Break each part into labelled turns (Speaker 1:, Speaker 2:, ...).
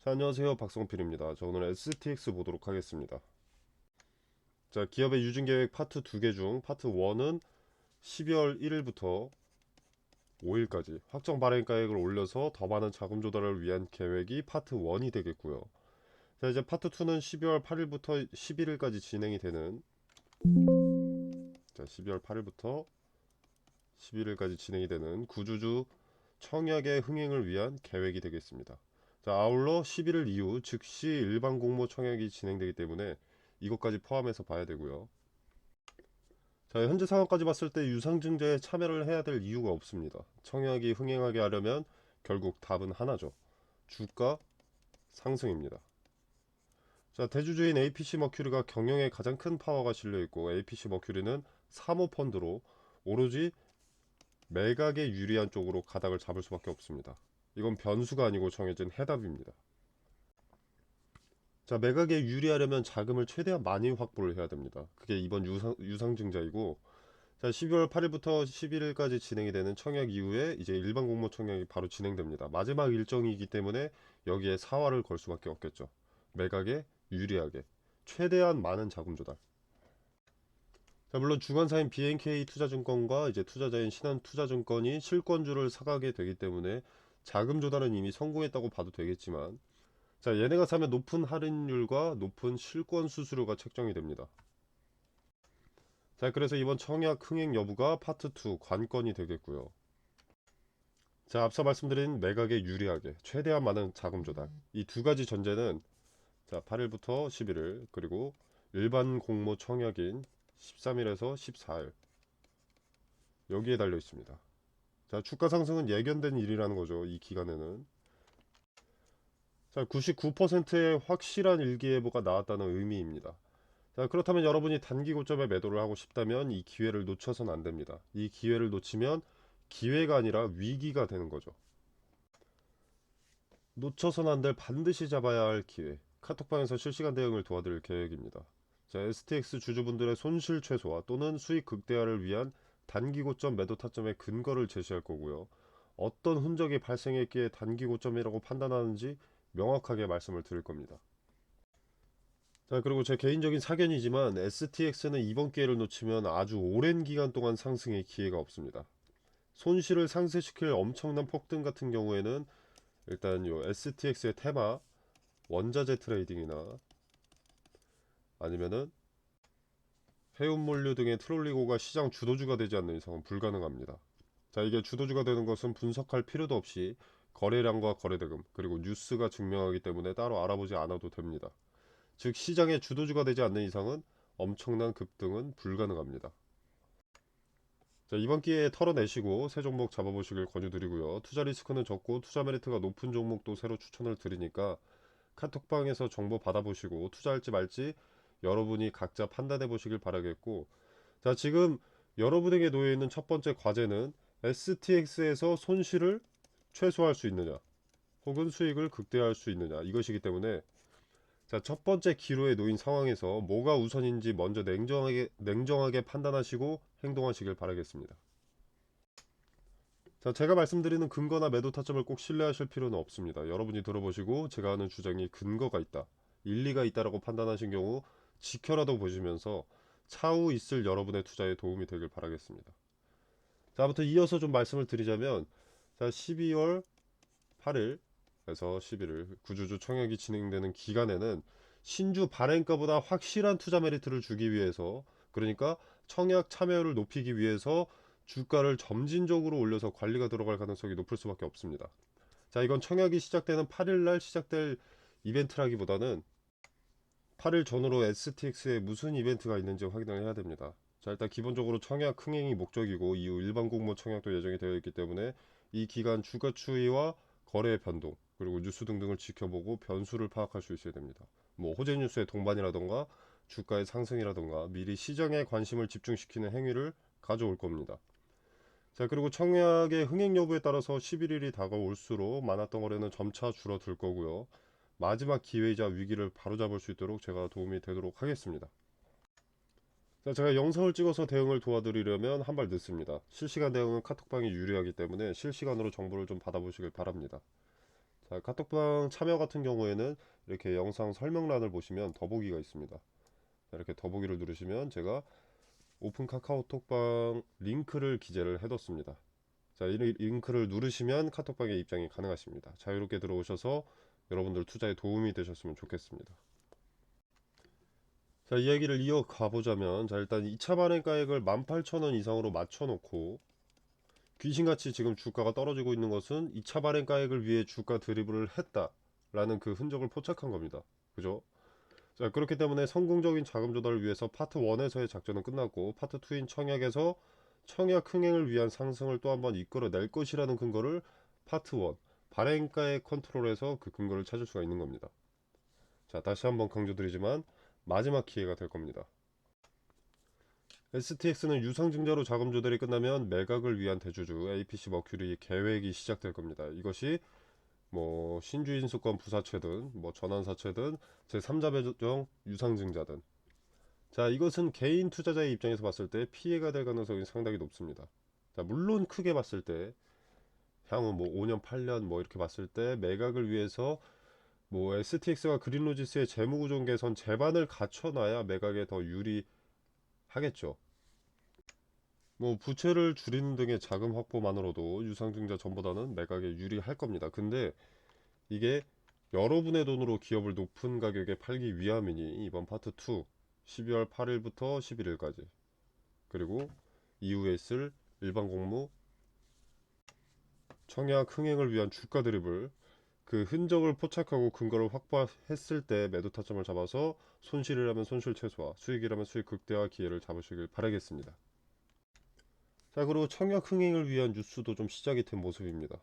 Speaker 1: 자, 안녕하세요. 박성필입니다. 자, 오늘 STX 보도록 하겠습니다. 자, 기업의 유증계획 파트 2개 중 파트 1은 12월 1일부터 5일까지 확정 발행가액을 올려서 더 많은 자금 조달을 위한 계획이 파트 1이 되겠고요. 자, 이제 파트 2는 12월 8일부터 11일까지 진행이 되는 12월 8일부터 11일까지 진행이 되는 구주주 청약의 흥행을 위한 계획이 되겠습니다. 자, 아울러 11일 이후 즉시 일반 공모 청약이 진행되기 때문에 이것까지 포함해서 봐야 되고요. 자, 현재 상황까지 봤을 때 유상증자에 참여를 해야 될 이유가 없습니다. 청약이 흥행하게 하려면 결국 답은 하나죠. 주가 상승입니다. 자, 대주주인 APC 머큐리가 경영에 가장 큰 파워가 실려 있고, APC 머큐리는 사모펀드로 오로지 매각에 유리한 쪽으로 가닥을 잡을 수밖에 없습니다. 이건 변수가 아니고 정해진 해답입니다. 자, 매각에 유리하려면 자금을 최대한 많이 확보를 해야 됩니다. 그게 이번 유상증자이고, 자, 12월 8일부터 11일까지 진행이 되는 청약 이후에 이제 일반 공모 청약이 바로 진행됩니다. 마지막 일정이기 때문에 여기에 사활을 걸 수밖에 없겠죠. 매각에 유리하게 최대한 많은 자금 조달. 자, 물론 주관사인 BNK 투자증권과 이제 투자자인 신한투자증권이 실권주를 사가게 되기 때문에 자금 조달은 이미 성공했다고 봐도 되겠지만, 자, 얘네가 사면 높은 할인율과 높은 실권 수수료가 책정이 됩니다. 자, 그래서 이번 청약 흥행 여부가 파트 2 관건이 되겠고요. 자, 앞서 말씀드린 매각에 유리하게 최대한 많은 자금 조달, 이 두 가지 전제는 자, 8일부터 11일, 그리고 일반 공모 청약인 13일에서 14일, 여기에 달려 있습니다. 자, 주가 상승은 예견된 일이라는 거죠. 이 기간에는. 자, 99%의 확실한 일기예보가 나왔다는 의미입니다. 자, 그렇다면 여러분이 단기 고점에 매도를 하고 싶다면 이 기회를 놓쳐서는 안 됩니다. 이 기회를 놓치면 기회가 아니라 위기가 되는 거죠. 놓쳐서는 안 될 반드시 잡아야 할 기회. 카톡방에서 실시간 대응을 도와드릴 계획입니다. 자, STX 주주분들의 손실 최소화 또는 수익 극대화를 위한 단기 고점 매도 타점의 근거를 제시할 거고요. 어떤 흔적이 발생했기에 단기 고점이라고 판단하는지 명확하게 말씀을 드릴 겁니다. 자, 그리고 제 개인적인 사견이지만 STX는 이번 기회를 놓치면 아주 오랜 기간 동안 상승의 기회가 없습니다. 손실을 상쇄시킬 엄청난 폭등 같은 경우에는 일단 요 STX의 테마 원자재 트레이딩이나 아니면은 해운물류 등의 트롤리고가 시장 주도주가 되지 않는 이상은 불가능합니다. 자, 이게 주도주가 되는 것은 분석할 필요도 없이 거래량과 거래대금 그리고 뉴스가 증명하기 때문에 따로 알아보지 않아도 됩니다. 즉 시장의 주도주가 되지 않는 이상은 엄청난 급등은 불가능합니다. 자, 이번 기회에 털어내시고 새 종목 잡아보시길 권유드리고요. 투자 리스크는 적고 투자 메리트가 높은 종목도 새로 추천을 드리니까 카톡방에서 정보 받아보시고 투자할지 말지 여러분이 각자 판단해 보시길 바라겠고, 자, 지금 여러분에게 놓여있는 첫 번째 과제는 STX에서 손실을 최소화할 수 있느냐 혹은 수익을 극대화할 수 있느냐 이것이기 때문에, 자, 첫 번째 기로에 놓인 상황에서 뭐가 우선인지 먼저 냉정하게 판단하시고 행동하시길 바라겠습니다. 자, 제가 말씀드리는 근거나 매도 타점을 꼭 신뢰하실 필요는 없습니다. 여러분이 들어보시고 제가 하는 주장이 근거가 있다, 일리가 있다라고 판단하신 경우 지켜라도 보시면서 차후 있을 여러분의 투자에 도움이 되길 바라겠습니다. 자, 아무튼 이어서 좀 말씀을 드리자면, 자, 12월 8일에서 11일 구주주 청약이 진행되는 기간에는 신주 발행가보다 확실한 투자 메리트를 주기 위해서, 그러니까 청약 참여율을 높이기 위해서 주가를 점진적으로 올려서 관리가 들어갈 가능성이 높을 수밖에 없습니다. 자, 이건 청약이 시작되는 8일날 시작될 이벤트라기보다는 8일 전으로 STX에 무슨 이벤트가 있는지 확인을 해야 됩니다. 자, 일단 기본적으로 청약 흥행이 목적이고 이후 일반 공모 청약도 예정이 되어 있기 때문에 이 기간 주가 추이와 거래 변동 그리고 뉴스 등등을 지켜보고 변수를 파악할 수 있어야 됩니다. 뭐 호재 뉴스의 동반이라던가 주가의 상승이라던가 미리 시장에 관심을 집중시키는 행위를 가져올 겁니다. 자, 그리고 청약의 흥행 여부에 따라서 11일이 다가올수록 많았던 거래는 점차 줄어들 거고요. 마지막 기회이자 위기를 바로잡을 수 있도록 제가 도움이 되도록 하겠습니다. 자, 제가 영상을 찍어서 대응을 도와드리려면 한 발 늦습니다. 실시간 대응은 카톡방이 유리하기 때문에 실시간으로 정보를 좀 받아보시길 바랍니다. 자, 카톡방 참여 같은 경우에는 이렇게 영상 설명란을 보시면 더보기가 있습니다. 자, 이렇게 더보기를 누르시면 제가 오픈 카카오톡방 링크를 기재를 해뒀습니다. 자, 이 링크를 누르시면 카톡방에 입장이 가능하십니다. 자유롭게 들어오셔서 여러분들 투자에 도움이 되셨으면 좋겠습니다. 자, 이야기를 이어가 보자면, 자, 일단 2차 발행가액을 18,000원 이상으로 맞춰놓고 귀신같이 지금 주가가 떨어지고 있는 것은 2차 발행가액을 위해 주가 드리블을 했다라는 그 흔적을 포착한 겁니다. 그죠? 자, 그렇기 때문에 성공적인 자금 조달을 위해서 파트 1에서의 작전은 끝났고, 파트 2인 청약에서 청약 흥행을 위한 상승을 또 한번 이끌어낼 것이라는 근거를 파트 1 발행가액 컨트롤에서 그 근거를 찾을 수가 있는 겁니다. 자, 다시 한번 강조드리지만 마지막 기회가 될 겁니다. STX는 유상증자로 자금 조달이 끝나면 매각을 위한 대주주 APC 머큐리 계획이 시작될 겁니다. 이것이 뭐 신주인수권 부사채든 뭐 전환사채든 제3자 배정 유상증자든, 자, 이것은 개인 투자자의 입장에서 봤을 때 피해가 될 가능성이 상당히 높습니다. 자, 물론 크게 봤을 때 향후 뭐 5년 8년 뭐 이렇게 봤을 때 매각을 위해서 뭐 STX가 그린로지스의 재무구조 개선 제반을 갖춰놔야 매각에 더 유리하겠죠. 뭐 부채를 줄이는 등의 자금 확보만으로도 유상증자 전보다는 매각에 유리할 겁니다. 근데 이게 여러분의 돈으로 기업을 높은 가격에 팔기 위함이니 이번 파트 2 12월 8일부터 11일까지, 그리고 이후에 있을 일반 공모 청약 흥행을 위한 주가 드립을 그 흔적을 포착하고 근거를 확보했을 때 매도 타점을 잡아서 손실이라면 손실 최소화, 수익이라면 수익 극대화 기회를 잡으시길 바라겠습니다. 자, 그리고 청약 흥행을 위한 뉴스도 좀 시작이 된 모습입니다.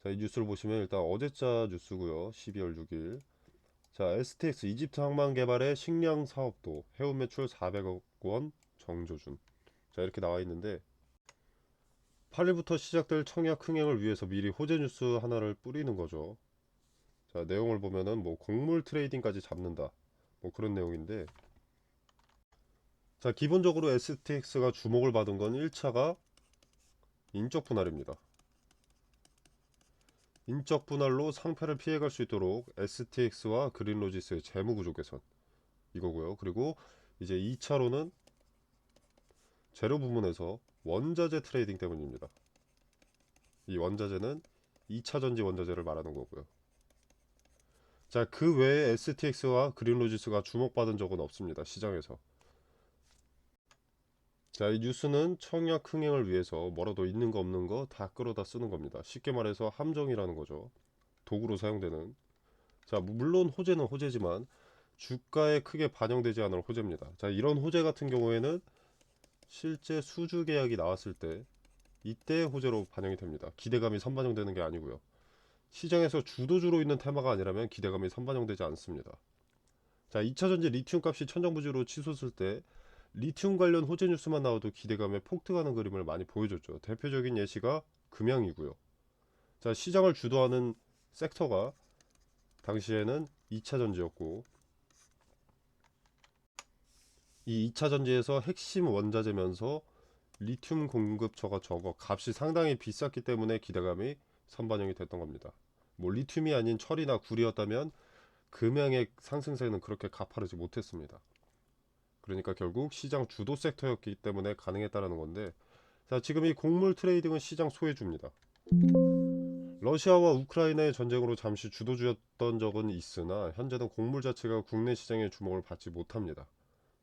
Speaker 1: 자, 이 뉴스를 보시면 일단 어제자 뉴스고요. 12월 6일. 자, STX 이집트 항만 개발의 식량 사업도 해운 매출 400억 원 정조준. 자, 이렇게 나와 있는데 8일부터 시작될 청약 흥행을 위해서 미리 호재 뉴스 하나를 뿌리는 거죠. 자, 내용을 보면은 뭐 곡물 트레이딩까지 잡는다, 뭐 그런 내용인데, 자, 기본적으로 STX가 주목을 받은 건 1차가 인적 분할입니다. 인적 분할로 상패를 피해갈 수 있도록 STX와 그린로지스의 재무구조 개선, 이거고요. 그리고 이제 2차로는 재료 부문에서 원자재 트레이딩 때문입니다. 이 원자재는 2차 전지 원자재를 말하는 거고요. 자, 그 외에 STX와 그린로지스가 주목받은 적은 없습니다, 시장에서. 자, 이 뉴스는 청약 흥행을 위해서 뭐라도 있는 거 없는 거 다 끌어다 쓰는 겁니다. 쉽게 말해서 함정이라는 거죠. 도구로 사용되는. 자, 물론 호재는 호재지만 주가에 크게 반영되지 않을 호재입니다. 자, 이런 호재 같은 경우에는 실제 수주 계약이 나왔을 때 이때 호재로 반영이 됩니다. 기대감이 선반영되는 게 아니고요. 시장에서 주도주로 있는 테마가 아니라면 기대감이 선반영되지 않습니다. 자, 2차전지 리튬 값이 천정부지로 치솟을 때 리튬 관련 호재 뉴스만 나와도 기대감에 폭등하는 그림을 많이 보여줬죠. 대표적인 예시가 금양이고요. 자, 시장을 주도하는 섹터가 당시에는 2차전지였고, 이 2차전지에서 핵심 원자재면서 리튬 공급처가 적어 값이 상당히 비쌌기 때문에 기대감이 선반영이 됐던 겁니다. 뭐 리튬이 아닌 철이나 구리였다면 금양의 상승세는 그렇게 가파르지 못했습니다. 그러니까 결국 시장 주도 섹터였기 때문에 가능했다는 건데, 자, 지금 이 곡물 트레이딩은 시장 소외주입니다. 러시아와 우크라이나의 전쟁으로 잠시 주도주였던 적은 있으나 현재는 곡물 자체가 국내 시장의 주목을 받지 못합니다.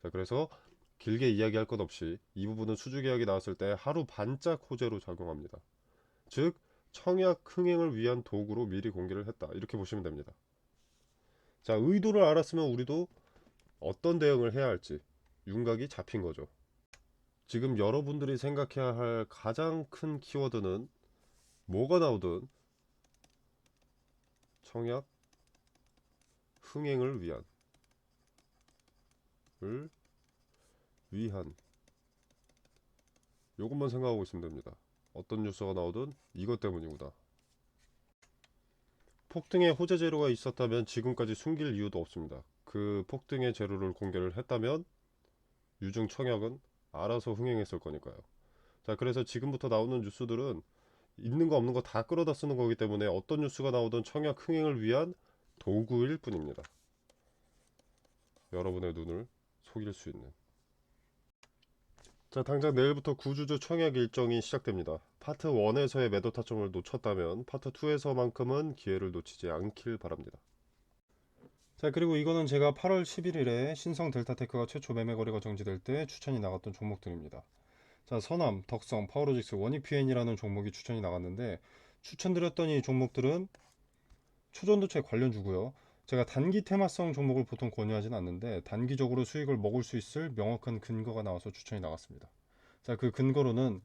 Speaker 1: 자, 그래서 길게 이야기할 것 없이 이 부분은 수주 계약이 나왔을 때 하루 반짝 호재로 작용합니다. 즉 청약 흥행을 위한 도구로 미리 공개를 했다, 이렇게 보시면 됩니다. 자, 의도를 알았으면 우리도 어떤 대응을 해야 할지 윤곽이 잡힌 거죠. 지금 여러분들이 생각해야 할 가장 큰 키워드는 뭐가 나오든 청약 흥행을 을 위한, 요것만 생각하고 있으면 됩니다. 어떤 뉴스가 나오든 이것 때문이구나. 폭등의 호재 재료가 있었다면 지금까지 숨길 이유도 없습니다. 그 폭등의 재료를 공개를 했다면 유증 청약은 알아서 흥행했을 거니까요. 자, 그래서 지금부터 나오는 뉴스들은 있는 거 없는 거 다 끌어다 쓰는 거기 때문에 어떤 뉴스가 나오든 청약 흥행을 위한 도구일 뿐입니다. 여러분의 눈을 속일 수 있는. 자, 당장 내일부터 구주주 청약 일정이 시작됩니다. 파트 1에서의 매도 타점을 놓쳤다면 파트 2에서만큼은 기회를 놓치지 않길 바랍니다. 자, 그리고 이거는 제가 8월 11일에 신성 델타테크가 최초 매매 거래가 정지될 때 추천이 나갔던 종목들입니다. 자, 서남, 덕성, 파워로직스, 원익PN이라는 종목이 추천이 나갔는데 추천드렸던 이 종목들은 초전도체 관련주고요. 제가 단기 테마성 종목을 보통 권유하진 않는데 단기적으로 수익을 먹을 수 있을 명확한 근거가 나와서 추천이 나갔습니다. 자, 그 근거로는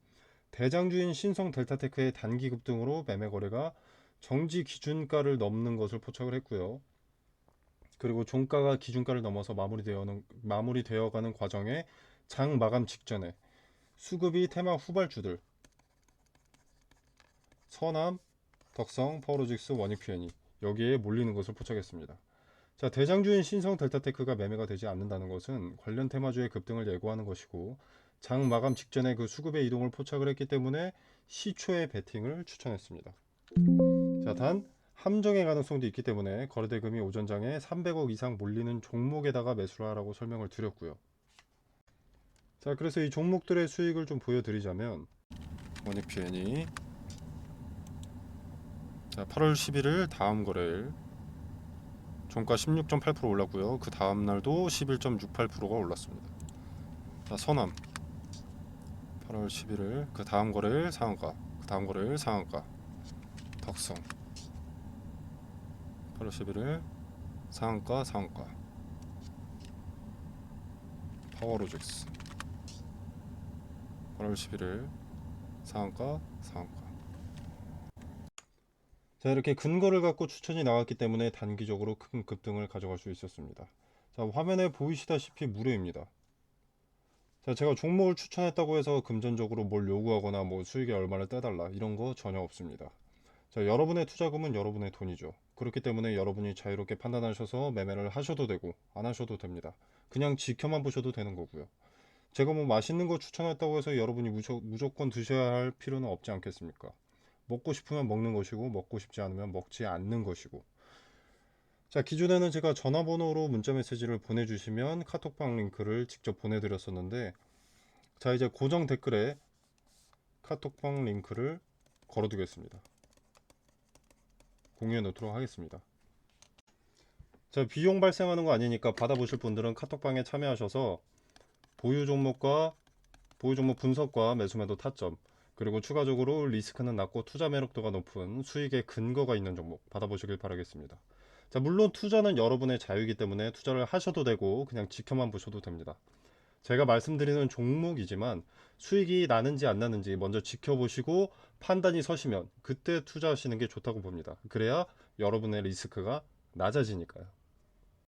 Speaker 1: 대장주인 신성 델타테크의 단기 급등으로 매매 거래가 정지 기준가를 넘는 것을 포착을 했고요. 그리고 종가가 기준가를 넘어서 마무리되어가는 과정에 장 마감 직전에 수급이 테마 후발주들 서남, 덕성, 파워로직스, 원익PN이 여기에 몰리는 것을 포착했습니다. 자, 대장주인 신성 델타테크가 매매가 되지 않는다는 것은 관련 테마주의 급등을 예고하는 것이고 장 마감 직전에 그 수급의 이동을 포착을 했기 때문에 시초의 베팅을 추천했습니다. 자, 단 함정의 가능성도 있기 때문에 거래대금이 오전장에 300억 이상 몰리는 종목에다가 매수를 하라고 설명을 드렸고요. 자, 그래서 이 종목들의 수익을 좀 보여드리자면 원익PN이 자, 8월 11일 다음 거래일 종가 16.8% 올랐고요. 그 다음 날도 11.68%가 올랐습니다. 자, 서남 8월 11일 그 다음 거래일 상한가, 그 다음 거래일 상한가. 덕성 8월 11일 상한가, 상한가. 파워로직스 8월 11일 상한가, 상한가. 자, 이렇게 근거를 갖고 추천이 나왔기 때문에 단기적으로 큰 급등을 가져갈 수 있었습니다. 자, 화면에 보이시다시피 무료입니다. 자, 제가 종목을 추천했다고 해서 금전적으로 뭘 요구하거나 뭐 수익에 얼마를 떼달라 이런 거 전혀 없습니다. 자, 여러분의 투자금은 여러분의 돈이죠. 그렇기 때문에 여러분이 자유롭게 판단하셔서 매매를 하셔도 되고 안 하셔도 됩니다. 그냥 지켜만 보셔도 되는 거고요. 제가 뭐 맛있는 거 추천했다고 해서 여러분이 무조건 드셔야 할 필요는 없지 않겠습니까? 먹고 싶으면 먹는 것이고 먹고 싶지 않으면 먹지 않는 것이고. 자, 기존에는 제가 전화번호로 문자 메시지를 보내주시면 카톡방 링크를 직접 보내드렸었는데 자, 이제 고정 댓글에 카톡방 링크를 걸어두겠습니다. 공유해 놓도록 하겠습니다. 자, 비용 발생하는 거 아니니까 받아보실 분들은 카톡방에 참여하셔서 보유 종목 분석과 매수매도 타점, 그리고 추가적으로 리스크는 낮고 투자 매력도가 높은 수익의 근거가 있는 종목 받아보시길 바라겠습니다. 자, 물론 투자는 여러분의 자유이기 때문에 투자를 하셔도 되고 그냥 지켜만 보셔도 됩니다. 제가 말씀드리는 종목이지만 수익이 나는지 안 나는지 먼저 지켜보시고 판단이 서시면 그때 투자하시는 게 좋다고 봅니다. 그래야 여러분의 리스크가 낮아지니까요.